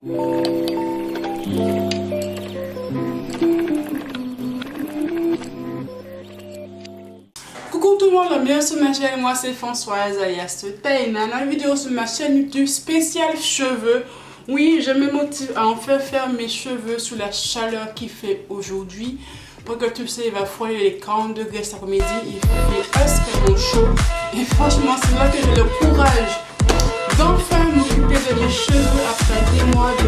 Coucou tout le monde, bienvenue sur ma chaîne, moi c'est Françoise alias Taina. Dans la vidéo sur ma chaîne YouTube spéciale cheveux. Oui, je me motive à enfin faire mes cheveux sous la chaleur qu'il fait aujourd'hui. Pour que tu sais, il va frôler les 40 degrés cet après-midi, il fait extrêmement chaud. Et franchement, c'est là que j'ai le courage d'enfin m'occuper de mes cheveux après des mois de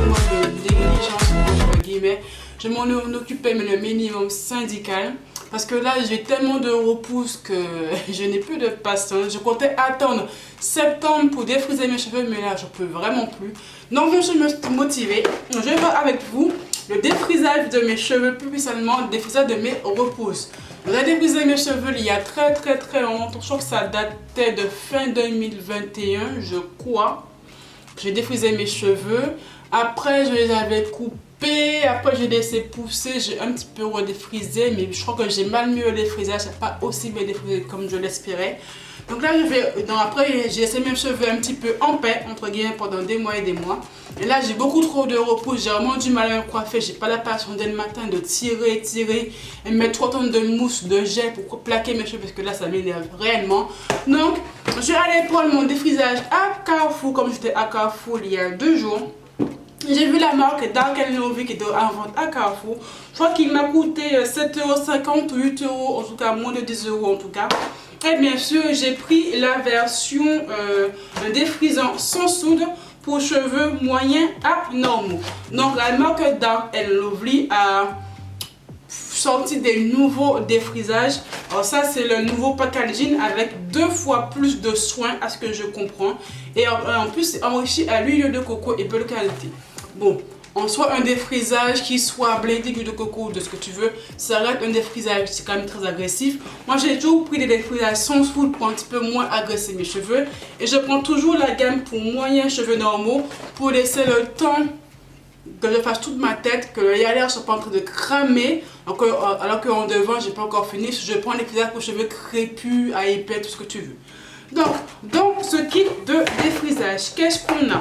négligence, entre guillemets. Je m'en occupais, mais le minimum syndical. Parce que là, j'ai tellement de repousses que je n'ai plus de patience. Je comptais attendre septembre pour défriser mes cheveux, mais là, je peux vraiment plus. Donc, je suis motivée. Je vais voir avec vous le défrisage de mes cheveux, plus spécialement le défrisage de mes repousses. J'ai défrisé mes cheveux il y a très longtemps. Je crois que ça datait de fin 2021, je crois. J'ai défrisé mes cheveux. Après, je les avais coupés. Après, j'ai laissé pousser. J'ai un petit peu redéfrisé. Mais je crois que j'ai mal mieux le défrisage. C'est pas aussi bien défrisé comme je l'espérais. Donc là, après, j'ai laissé mes cheveux un petit peu en paix, entre guillemets, pendant des mois et des mois. Et là, j'ai beaucoup trop de repos. J'ai vraiment du mal à me coiffer. J'ai pas la passion dès le matin de tirer et mettre 3 tonnes de mousse, de gel pour plaquer mes cheveux parce que là, ça m'énerve réellement. Donc, je vais aller prendre mon défrisage à Carrefour, comme j'étais à Carrefour il y a 2 jours. J'ai vu la marque Dark & Lovely qui était en vente à Carrefour. Je crois qu'il m'a coûté 7,50 € ou 8 €, en tout cas moins de 10 € en tout cas. Et bien sûr, j'ai pris la version défrisant sans soude pour cheveux moyens à normaux. Donc la marque Dark & Lovely a sorti des nouveaux défrisages. Alors ça, c'est le nouveau packaging avec 2 fois plus de soins à ce que je comprends. Et en plus, c'est enrichi à l'huile de coco et bonne qualité. Bon, en soit un défrisage qui soit blendé d'huile de coco, de ce que tu veux, ça reste un défrisage, c'est quand même très agressif. Moi, j'ai toujours pris des défrisages sans soude pour un petit peu moins agresser mes cheveux. Et je prends toujours la gamme pour moyens cheveux normaux pour laisser le temps que je fasse toute ma tête, que le hyaluronique ne soit pas en train de cramer, alors qu'en devant, j'ai pas encore fini. Je prends les défrisages pour cheveux crépus, à épais, tout ce que tu veux. Donc, dans ce kit de défrisage, qu'est-ce qu'on a?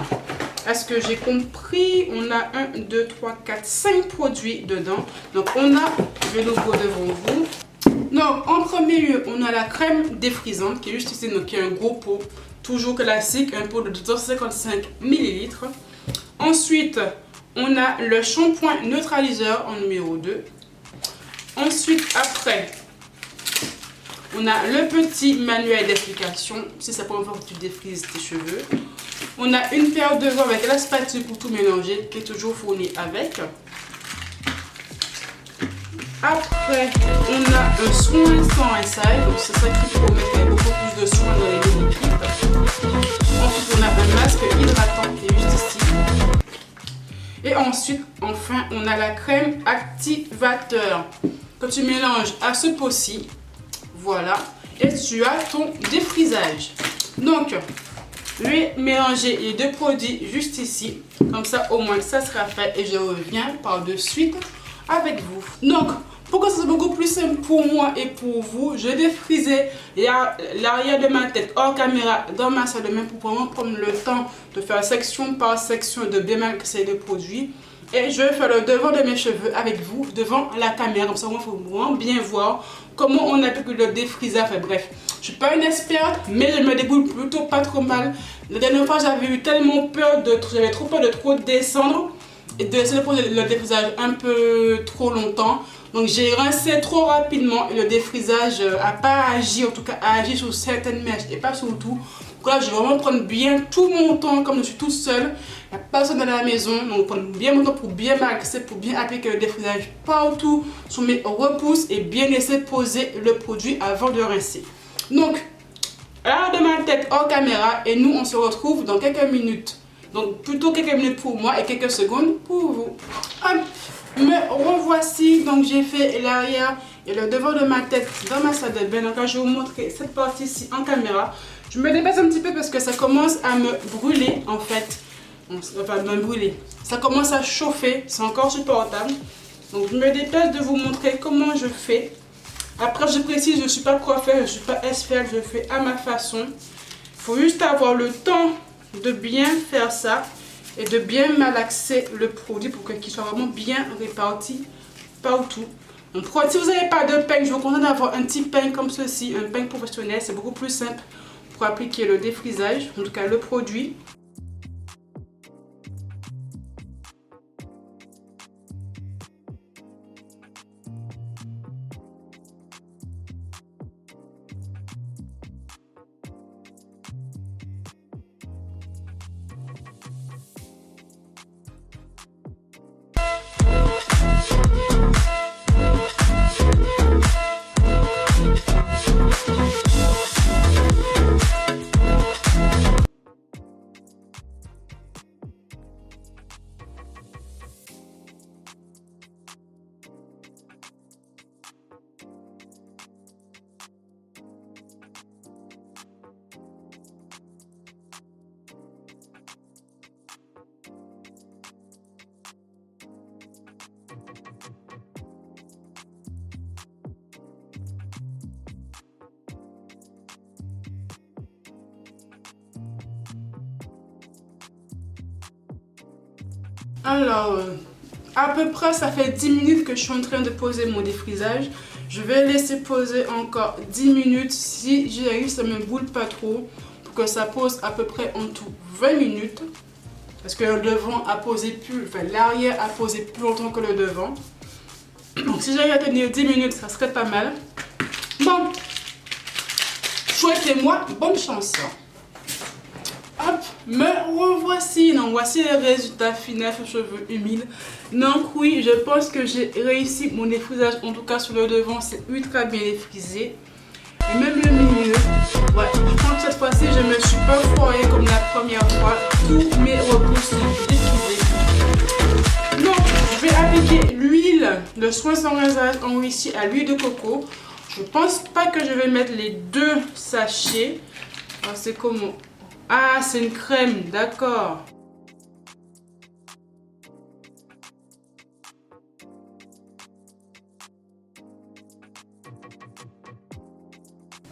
À ce que j'ai compris, on a 1, 2, 3, 4, 5 produits dedans. Donc, on a le logo devant vous. Donc, en premier lieu, on a la crème défrisante qui est juste ici, donc qui est un gros pot, toujours classique, un pot de 255 ml. Ensuite, on a le shampoing neutraliseur en numéro 2. Ensuite, après, on a le petit manuel d'explication, si c'est pour voir que tu défrises tes cheveux. On a une paire de gants avec la spatule pour tout mélanger, qui est toujours fournie avec. Après, on a un soin sans rinçage, donc c'est ça qui peut mettre beaucoup plus de soin dans les liquides. Ensuite, on a un masque hydratant qui est juste ici. Et ensuite, enfin, on a la crème activateur que tu mélanges à ce pot-ci. Voilà. Et tu as ton défrisage. Donc, je vais mélanger les 2 produits juste ici. Comme ça, au moins, ça sera fait. Et je reviens par de suite avec vous. Donc, pour que ce soit beaucoup plus simple pour moi et pour vous, je défrisais l'arrière de ma tête hors caméra dans ma salle de bain pour vraiment prendre le temps de faire section par section, de bien mixer les produits. Et je vais faire le devant de mes cheveux avec vous devant la caméra. Comme ça, il faut vraiment bien voir comment on applique le défrisage. Enfin, bref, je suis pas une experte, mais je me débrouille plutôt pas trop mal. La dernière fois, j'avais eu tellement peur j'avais trop peur de trop descendre et de laisser le défrisage un peu trop longtemps. Donc j'ai rincé trop rapidement et le défrisage n'a pas agi, en tout cas a agi sur certaines mèches et pas sur tout. Donc là, je vais vraiment prendre bien tout mon temps, comme je suis toute seule, il n'y a personne dans la maison, donc prendre bien mon temps pour bien m'axer, pour bien appliquer le défrisage partout sur mes repousses et bien laisser poser le produit avant de rincer. Donc, à l'arrière de ma tête hors caméra et nous on se retrouve dans quelques minutes. Donc plutôt quelques minutes pour moi et quelques secondes pour vous. Hop. Me revoici, donc j'ai fait l'arrière et le devant de ma tête dans ma salle de bain. Donc là, je vais vous montrer cette partie-ci en caméra. Je me dépasse un petit peu parce que ça commence à me brûler en fait. Enfin, me brûler. Ça commence à chauffer, c'est encore supportable. Donc je me dépêche de vous montrer comment je fais. Après, je précise, je ne suis pas coiffeur, je ne suis pas SFL, je fais à ma façon. Il faut juste avoir le temps de bien faire ça. et de bien malaxer le produit pour qu'il soit vraiment bien réparti partout. Donc, si vous n'avez pas de peigne, je vous conseille d'avoir un petit peigne comme ceci, un peigne professionnel, c'est beaucoup plus simple pour appliquer le défrisage, en tout cas le produit. Alors, à peu près, ça fait 10 minutes que je suis en train de poser mon défrisage. Je vais laisser poser encore 10 minutes. Si j'arrive, ça ne me boule pas trop. Pour que ça pose à peu près en tout 20 minutes. Parce que le devant a posé plus, enfin l'arrière a posé plus longtemps que le devant. Donc si j'arrive à tenir 10 minutes, ça serait pas mal. Bon, souhaitez-moi bonne chance. Hop, me revoici. Donc voici le résultat final sur cheveux humides. Donc oui, je pense que j'ai réussi mon défrisage. En tout cas sur le devant, c'est ultra bien défrisé. Et même le milieu, ouais, je pense que cette fois-ci, je me suis pas foirée comme la première fois. Tous mes repousses sont défrisés. Donc, je vais appliquer l'huile de soin sans rinçage enrichie à l'huile de coco. Je pense pas que je vais mettre les 2 sachets. Alors, c'est comment? Ah, c'est une crème, d'accord.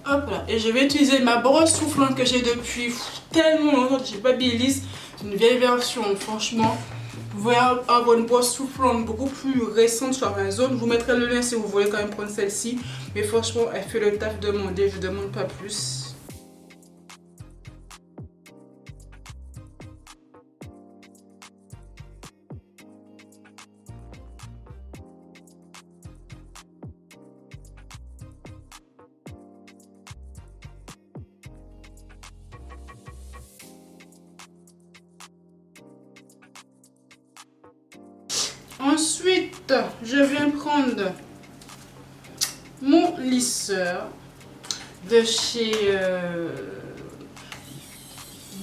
Hop là, et je vais utiliser ma brosse soufflante que j'ai depuis tellement longtemps, j'ai pas Baileys, c'est une vieille version, franchement. Vous pouvez avoir une brosse soufflante beaucoup plus récente sur Amazon. Je vous mettrai le lien si vous voulez quand même prendre celle-ci. Mais franchement, elle fait le taf demandé, je ne demande pas plus. Ensuite, je viens prendre mon lisseur de chez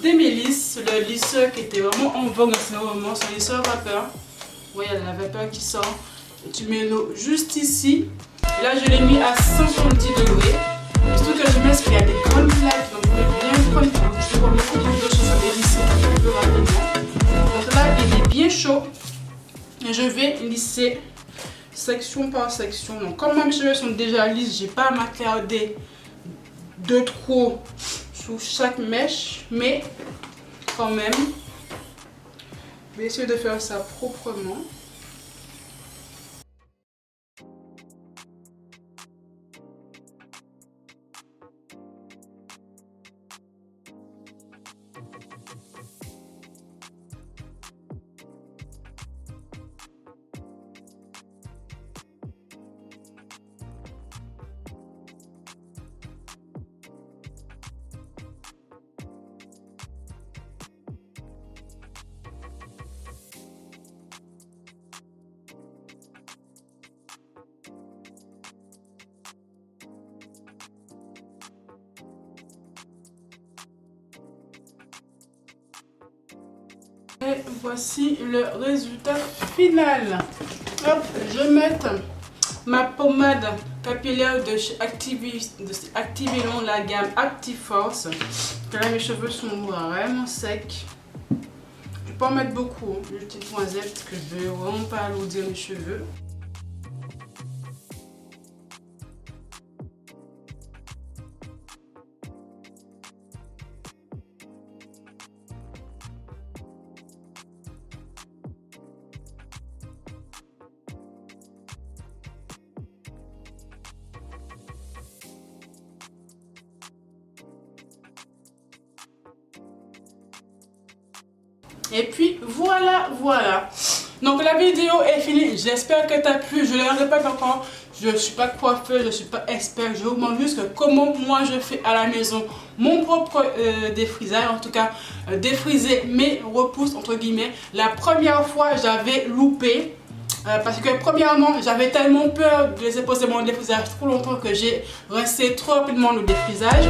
Demelis, le lisseur qui était vraiment en vogue en ce moment, c'est un lisseur vapeur. Vous voyez, il y a la vapeur qui sort. Et tu mets l'eau juste ici. Et là, je l'ai mis à 170 degrés. Surtout que je mets parce qu'il y a des grandes plaques, donc je vais bien prendre pour je peux prendre beaucoup de choses à lisser un peu plus rapidement. Donc là, il est bien chaud. Et je vais lisser section par section. Donc comme mes cheveux sont déjà lisses, j'ai pas à m'attarder de trop sous chaque mèche, mais quand même, je vais essayer de faire ça proprement. Et voici le résultat final. Hop, je vais mettre ma pommade capillaire de chez Activilon, la gamme Active Force. Là, mes cheveux sont vraiment secs. Je ne vais pas en mettre beaucoup, une petite noisette que je ne vais vraiment pas alourdir mes cheveux. Et puis voilà, voilà. Donc la vidéo est finie, j'espère que t'as plu, je le répète encore, je ne suis pas coiffeuse, je ne suis pas expert, je vous montre juste comment moi je fais à la maison mon propre défrisage, en tout cas défriser mes repousses entre guillemets. La première fois j'avais loupé. Parce que premièrement, j'avais tellement peur de laisser poser mon défrisage trop longtemps que j'ai rincé trop rapidement le défrisage.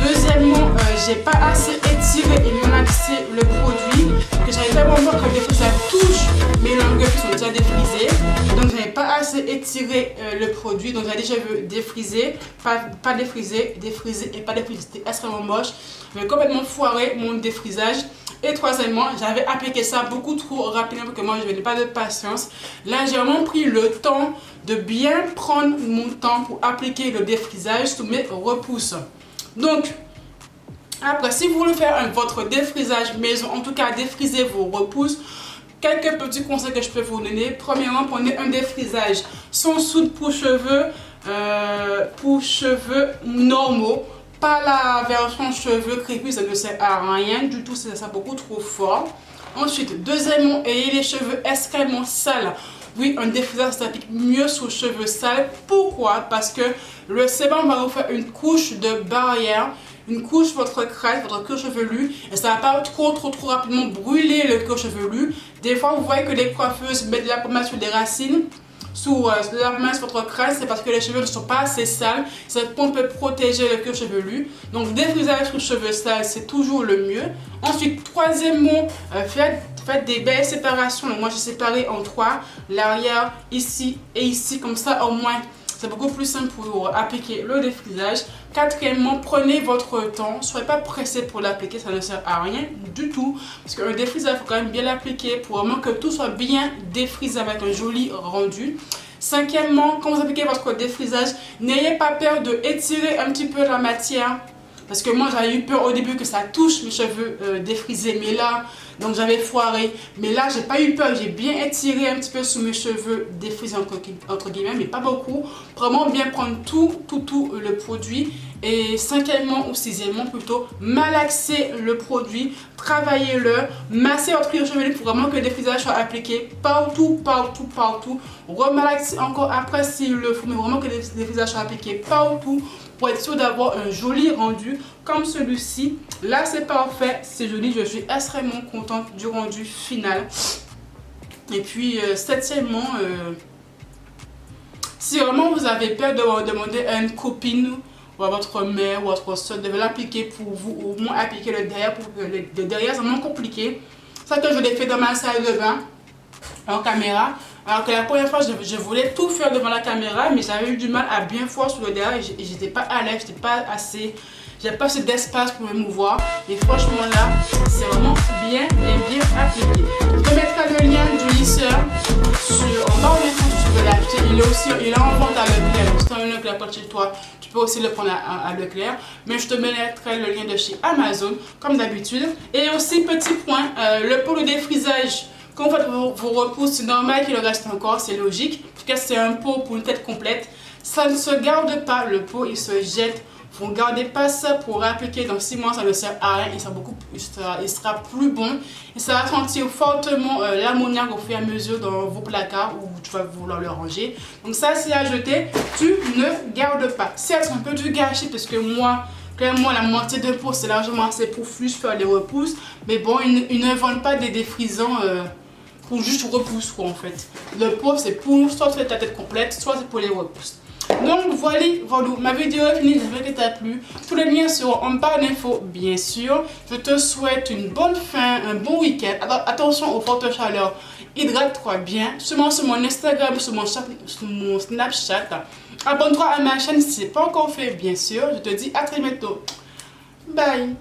Deuxièmement, j'ai pas assez étiré et malaxé le produit, que j'avais tellement peur que le défrisage touche mes longueurs qui sont déjà défrisées. Donc j'avais pas assez étiré le produit, donc j'ai dit je veux défriser, pas défriser, défriser et pas défriser. C'était extrêmement moche. J'avais complètement foiré mon défrisage. Et troisièmement, j'avais appliqué ça beaucoup trop rapidement parce que moi je n'avais pas de patience. Là, j'ai vraiment pris le temps de bien prendre mon temps pour appliquer le défrisage sur mes repousses. Donc, après, si vous voulez faire votre défrisage maison, en tout cas défriser vos repousses, quelques petits conseils que je peux vous donner. Premièrement, prenez un défrisage sans soude pour cheveux normaux. Pas la version cheveux crépus, ça ne sert à rien du tout, c'est ça beaucoup trop fort. Ensuite, deuxièmement, ayez les cheveux extrêmement sales. Oui, un défrisage s'applique mieux sur les cheveux sales. Pourquoi? Parce que le sébum va vous faire une couche de barrière, une couche votre crête, votre cuir chevelu, et ça va pas trop rapidement brûler le cuir chevelu. Des fois, vous voyez que les coiffeuses mettent de la pommade sur des racines. Sous la main sur votre crâne, c'est parce que les cheveux ne sont pas assez sales. Cette pompe peut protéger le cuir chevelu. Donc défrisage sur cheveux sales, c'est toujours le mieux. Ensuite, troisièmement, faites des belles séparations. Donc moi j'ai séparé en trois, l'arrière ici et ici, comme ça au moins c'est beaucoup plus simple pour appliquer le défrisage. Quatrièmement, prenez votre temps. Ne soyez pas pressé pour l'appliquer, ça ne sert à rien du tout. Parce qu'un défrisage, il faut quand même bien l'appliquer pour vraiment que tout soit bien défrisé avec un joli rendu. Cinquièmement, quand vous appliquez votre défrisage, n'ayez pas peur de étirer un petit peu la matière. Parce que moi j'avais eu peur au début que ça touche mes cheveux défrisés, mais là, donc j'avais foiré. Mais là, j'ai pas eu peur, j'ai bien étiré un petit peu sous mes cheveux défrisés entre guillemets, mais pas beaucoup. Vraiment bien prendre tout le produit. Et cinquièmement ou sixièmement plutôt, malaxer le produit, travaillez-le, massez votre cuir chevelu pour vraiment que le défrisage soit appliqué partout. Remalaxez encore après s'il le faut, mais vraiment que le défrisage soit appliqué partout pour être sûr d'avoir un joli rendu comme celui-ci. Là, c'est parfait, c'est joli, je suis extrêmement contente du rendu final. Et puis, septièmement, si vraiment vous avez peur de demander à une copine ou à votre mère ou à votre soeur de l'appliquer pour vous, ou au moins appliquer le derrière, pour que le derrière c'est vraiment compliqué. Ça que je l'ai fait dans ma salle de bain en caméra. Alors que la première fois je voulais tout faire devant la caméra, mais j'avais eu du mal à bien voir sur le derrière et j'étais pas à l'aise, j'étais pas assez, j'avais pas assez d'espace pour me mouvoir. Et franchement là, c'est vraiment bien appliqué. Je te mettrai le lien du lisseur en bas en info si tu veux l'acheter. Il est en vente à Leclerc. Donc si tu as un Leclerc près de chez toi, tu peux aussi le prendre à Leclerc. Mais je te mettrai le lien de chez Amazon comme d'habitude. Et aussi petit point, le pot de défrisage. Quand vous faites vos repousses, c'est normal qu'il en reste encore, c'est logique. En tout cas, c'est un pot pour une tête complète. Ça ne se garde pas, le pot, il se jette. Vous ne gardez pas ça pour appliquer dans 6 mois, ça ne sert à rien. Il sera plus bon. Et ça va sentir fortement l'ammoniaque au fur et à mesure dans vos placards où tu vas vouloir le ranger. Donc ça, c'est à jeter. Tu ne gardes pas. Certes, c'est un peu du gâchis parce que moi, clairement, la moitié de pot, c'est largement assez pour juste faire les repousses. Mais bon, ils ne vendent pas des défrisants pour juste repousses quoi en fait. Le pot, c'est pour soit faire ta tête complète, soit c'est pour les repousses. Donc voilà, ma vidéo est finie, j'espère que t'as plu. Tous les liens seront en barre d'infos, bien sûr. Je te souhaite une bonne fin, un bon week-end. Attention aux fortes chaleurs, hydrate-toi bien. Sûrement sur mon Instagram, sur mon Snapchat. Abonne-toi à ma chaîne si ce n'est pas encore fait, bien sûr. Je te dis à très bientôt. Bye.